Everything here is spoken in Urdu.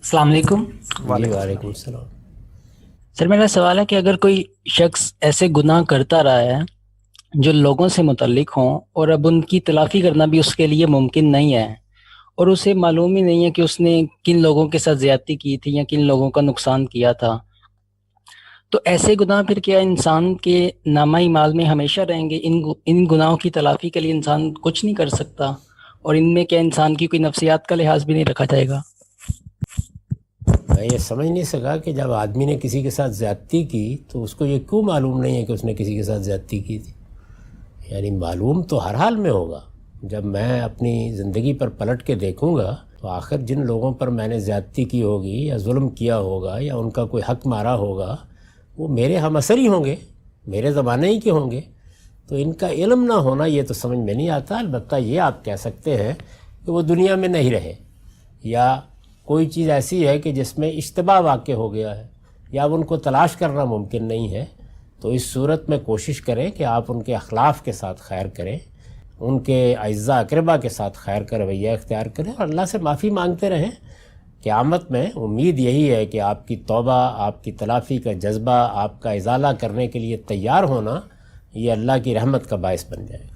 السلام علیکم۔ جی وعلیکم السلام۔ سر میرا سوال ہے کہ اگر کوئی شخص ایسے گناہ کرتا رہا ہے جو لوگوں سے متعلق ہوں اور اب ان کی تلافی کرنا بھی اس کے لیے ممکن نہیں ہے، اور اسے معلوم ہی نہیں ہے کہ اس نے کن لوگوں کے ساتھ زیادتی کی تھی یا کن لوگوں کا نقصان کیا تھا، تو ایسے گناہ پھر کیا انسان کے نامہ اعمال میں ہمیشہ رہیں گے؟ ان گناہوں کی تلافی کے لیے انسان کچھ نہیں کر سکتا، اور ان میں کیا انسان کی کوئی نفسیات کا لحاظ بھی نہیں رکھا جائے گا؟ میں یہ سمجھ نہیں سکا کہ جب آدمی نے کسی کے ساتھ زیادتی کی تو اس کو یہ کیوں معلوم نہیں ہے کہ اس نے کسی کے ساتھ زیادتی کی تھی؟ یعنی معلوم تو ہر حال میں ہوگا۔ جب میں اپنی زندگی پر پلٹ کے دیکھوں گا تو آخر جن لوگوں پر میں نے زیادتی کی ہوگی یا ظلم کیا ہوگا یا ان کا کوئی حق مارا ہوگا وہ میرے ہم اثر ہی ہوں گے، میرے زمانے ہی کے ہوں گے۔ تو ان کا علم نہ ہونا یہ تو سمجھ میں نہیں آتا۔ البتہ یہ آپ کہہ سکتے ہیں کہ وہ دنیا میں نہیں رہے، یا کوئی چیز ایسی ہے کہ جس میں اشتباہ واقع ہو گیا ہے یا اب ان کو تلاش کرنا ممکن نہیں ہے، تو اس صورت میں کوشش کریں کہ آپ ان کے اخلاف کے ساتھ خیر کریں، ان کے اعزاء اقربا کے ساتھ خیر کا رویہ اختیار کریں اور اللہ سے معافی مانگتے رہیں۔ قیامت میں امید یہی ہے کہ آپ کی توبہ، آپ کی تلافی کا جذبہ، آپ کا ازالہ کرنے کے لیے تیار ہونا، یہ اللہ کی رحمت کا باعث بن جائے گا۔